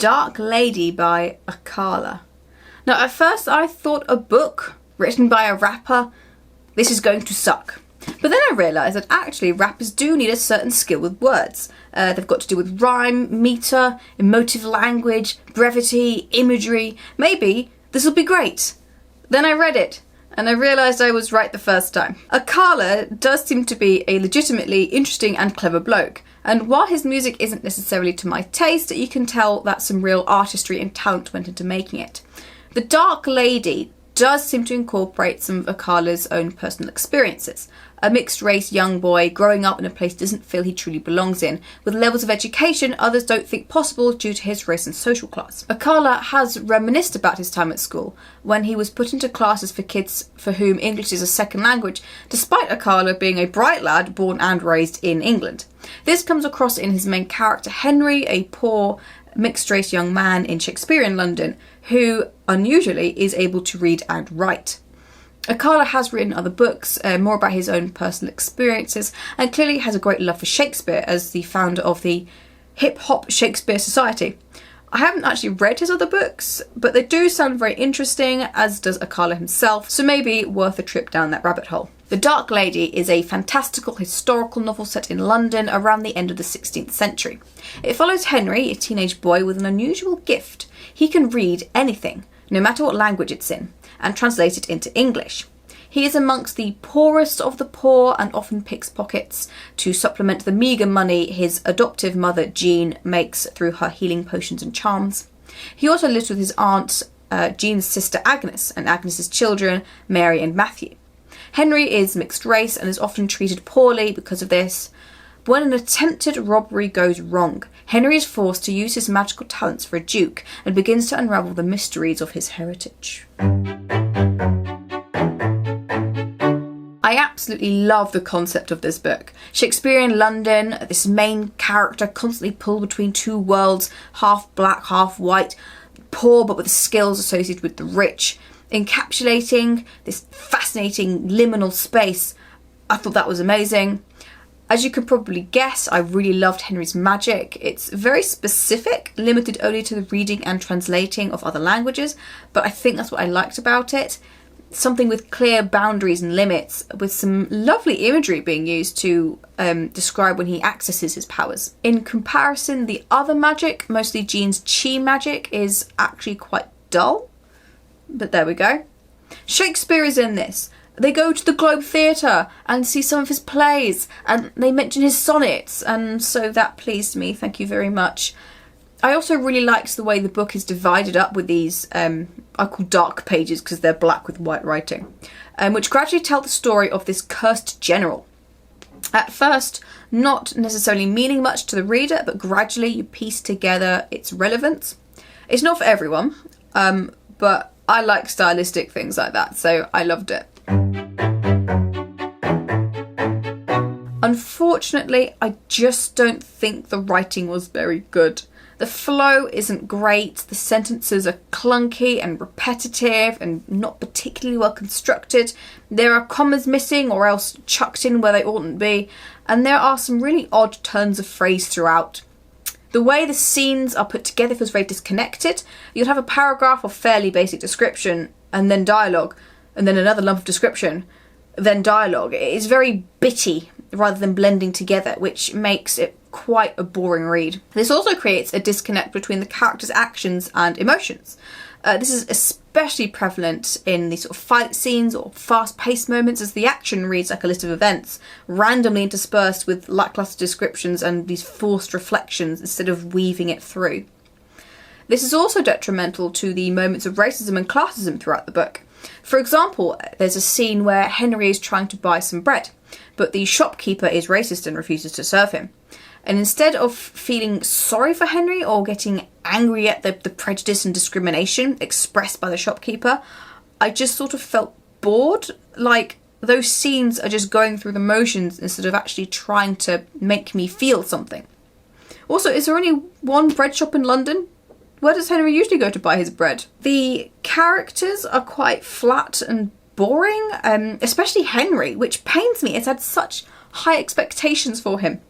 Dark Lady by Akala. Now, at first I thought a book written by a rapper, this is going to suck. But then I realised that actually rappers do need a certain skill with words. They've got to do with rhyme, metre, emotive language, brevity, imagery. Maybe this will be great. Then I read it, and I realised I was right the first time. Akala does seem to be a legitimately interesting and clever bloke, and while his music isn't necessarily to my taste, you can tell that some real artistry and talent went into making it. The Dark Lady does seem to incorporate some of Akala's own personal experiences. A mixed-race young boy growing up in a place he doesn't feel he truly belongs in, with levels of education others don't think possible due to his race and social class. Akala has reminisced about his time at school, when he was put into classes for kids for whom English is a second language, despite Akala being a bright lad born and raised in England. This comes across in his main character Henry, a poor, mixed-race young man in Shakespearean London, who, unusually, is able to read and write. Akala has written other books, more about his own personal experiences, and clearly has a great love for Shakespeare as the founder of the Hip-Hop Shakespeare Society. I haven't actually read his other books, but they do sound very interesting, as does Akala himself, so maybe worth a trip down that rabbit hole. The Dark Lady is a fantastical historical novel set in London around the end of the 16th century. It follows Henry, a teenage boy with an unusual gift. He can read anything, no matter what language it's in, and translate it into English. He is amongst the poorest of the poor and often picks pockets to supplement the meagre money his adoptive mother Jean makes through her healing potions and charms. He also lives with his aunt, Jean's sister Agnes, and Agnes's children, Mary and Matthew. Henry is mixed race and is often treated poorly because of this. But when an attempted robbery goes wrong, Henry is forced to use his magical talents for a duke and begins to unravel the mysteries of his heritage. I absolutely love the concept of this book. Shakespearean London, this main character constantly pulled between two worlds, half black, half white, poor but with skills associated with the rich, encapsulating this fascinating liminal space. I thought that was amazing. As you could probably guess, I really loved Henry's magic. It's very specific, limited only to the reading and translating of other languages, but I think that's what I liked about it. Something with clear boundaries and limits, with some lovely imagery being used to describe when he accesses his powers. In comparison, the other magic, mostly Jean's chi magic, is actually quite dull. But there we go. Shakespeare is in this. They go to the Globe Theatre and see some of his plays, and they mention his sonnets, and so that pleased me, thank you very much. I also really liked the way the book is divided up with these, I call dark pages because they're black with white writing, which gradually tell the story of this cursed general. At first, not necessarily meaning much to the reader, but gradually you piece together its relevance. It's not for everyone, but I like stylistic things like that, so I loved it. Unfortunately, I just don't think the writing was very good. The flow isn't great, the sentences are clunky and repetitive and not particularly well constructed. There are commas missing or else chucked in where they oughtn't be, and there are some really odd turns of phrase throughout. The way the scenes are put together feels very disconnected. You'd have a paragraph of fairly basic description and then dialogue, and then another lump of description, then dialogue. It is very bitty rather than blending together, which makes it quite a boring read. This also creates a disconnect between the characters' actions and emotions. This is especially prevalent in these sort of fight scenes or fast-paced moments, as the action reads like a list of events, randomly interspersed with lackluster descriptions and these forced reflections instead of weaving it through. This is also detrimental to the moments of racism and classism throughout the book. For example, there's a scene where Henry is trying to buy some bread, but the shopkeeper is racist and refuses to serve him. And instead of feeling sorry for Henry or getting angry at the prejudice and discrimination expressed by the shopkeeper, I just sort of felt bored. Like, those scenes are just going through the motions instead of actually trying to make me feel something. Also, is there only one bread shop in London? Where does Henry usually go to buy his bread? The characters are quite flat and boring, especially Henry, which pains me. It's had such high expectations for him.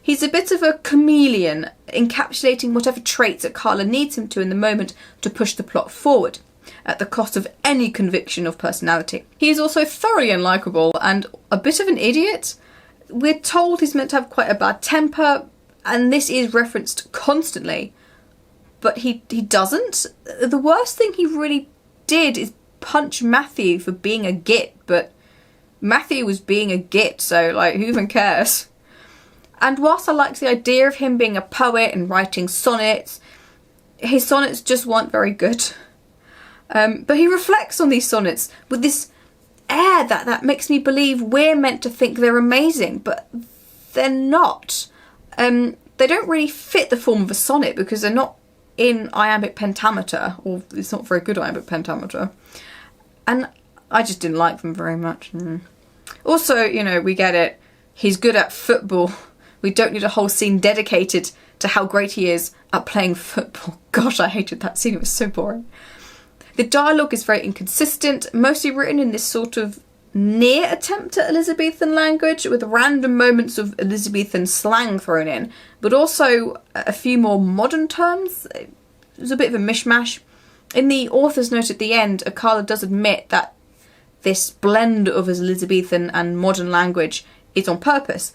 He's a bit of a chameleon, encapsulating whatever traits Akala needs him to in the moment to push the plot forward, at the cost of any conviction of personality. He is also thoroughly unlikable and a bit of an idiot. We're told he's meant to have quite a bad temper, and this is referenced constantly, but he doesn't. The worst thing he really did is punch Matthew for being a git, but Matthew was being a git, so like, who even cares? And whilst I liked the idea of him being a poet and writing sonnets, his sonnets just weren't very good. But he reflects on these sonnets with this air that makes me believe we're meant to think they're amazing, but they're not. They don't really fit the form of a sonnet because they're not in iambic pentameter, or it's not very good iambic pentameter. And I just didn't like them very much. Also, you know, we get it. He's good at football. We don't need a whole scene dedicated to how great he is at playing football. Gosh, I hated that scene. It was so boring. The dialogue is very inconsistent, mostly written in this sort of near attempt at Elizabethan language with random moments of Elizabethan slang thrown in, but also a few more modern terms. It was a bit of a mishmash. In the author's note at the end, Akala does admit that this blend of Elizabethan and modern language is on purpose,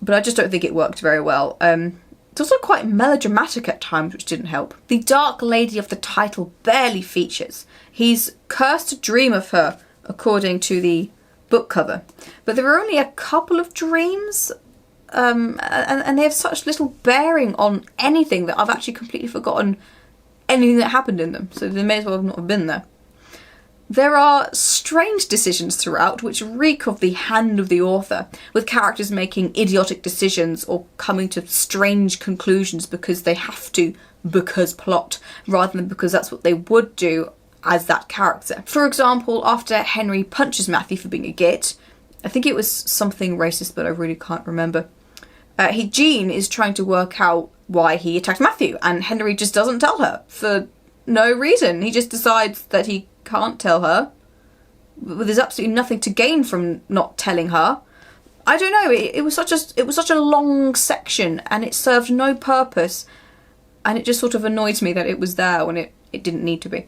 but I just don't think it worked very well. It's also quite melodramatic at times, which didn't help. The Dark Lady of the title barely features. He's cursed to dream of her, according to the book cover. But there are only a couple of dreams, and they have such little bearing on anything that I've actually completely forgotten anything that happened in them, so they may as well not have been there. There are strange decisions throughout which reek of the hand of the author, with characters making idiotic decisions or coming to strange conclusions because they have to, because plot, rather than because that's what they would do as that character. For example, after Henry punches Matthew for being a git, I think it was something racist, but I really can't remember, Jean is trying to work out why he attacked Matthew, and Henry just doesn't tell her for no reason. He just decides that he can't tell her. There's absolutely nothing to gain from not telling her. I don't know. It was such a long section, and it served no purpose, and it just sort of annoyed me that it was there when it didn't need to be.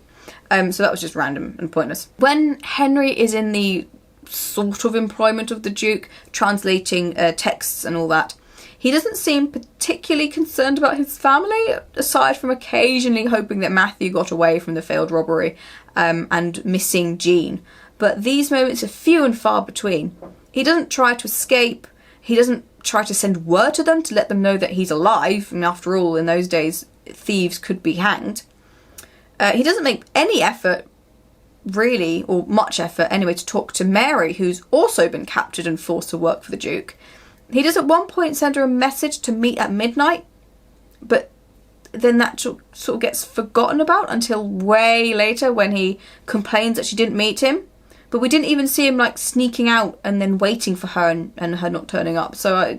So that was just random and pointless. When Henry is in the sort of employment of the Duke, translating texts and all that, he doesn't seem particularly concerned about his family, aside from occasionally hoping that Matthew got away from the failed robbery and missing Jean. But these moments are few and far between. He doesn't try to escape. He doesn't try to send word to them to let them know that he's alive. And after all, in those days, thieves could be hanged. He doesn't make any effort, really, or much effort anyway, to talk to Mary, who's also been captured and forced to work for the Duke. He does at one point send her a message to meet at midnight, but then that sort of gets forgotten about until way later when he complains that she didn't meet him. But we didn't even see him like sneaking out and then waiting for her and her not turning up. So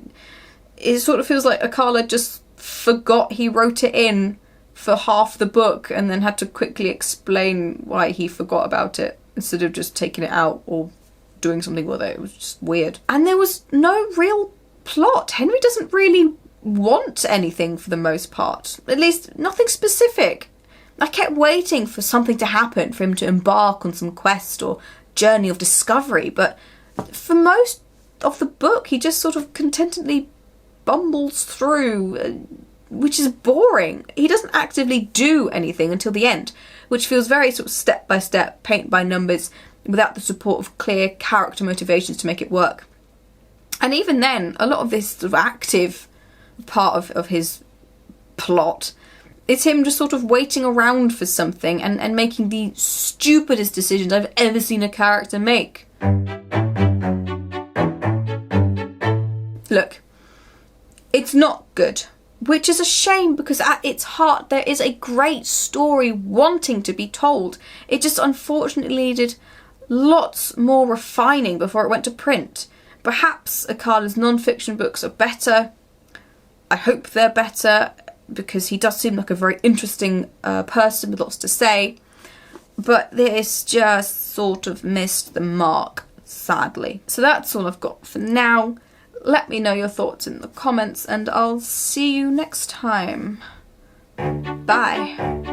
it sort of feels like Akala just forgot he wrote it in for half the book and then had to quickly explain why he forgot about it instead of just taking it out or doing something with it. It was just weird. And there was no real plot. Henry doesn't really want anything for the most part. At least nothing specific. I kept waiting for something to happen, for him to embark on some quest or journey of discovery, but for most of the book he just sort of contentedly bumbles through, which is boring. He doesn't actively do anything until the end, which feels very sort of step by step, paint by numbers, without the support of clear character motivations to make it work. And even then, a lot of this sort of active part of his plot is him just sort of waiting around for something and making the stupidest decisions I've ever seen a character make. Look, it's not good, which is a shame because at its heart there is a great story wanting to be told. It just unfortunately needed lots more refining before it went to print. Perhaps Akala's non-fiction books are better. I hope they're better because he does seem like a very interesting person with lots to say. But this just sort of missed the mark, sadly. So that's all I've got for now. let me know your thoughts in the comments, and I'll see you next time. Bye.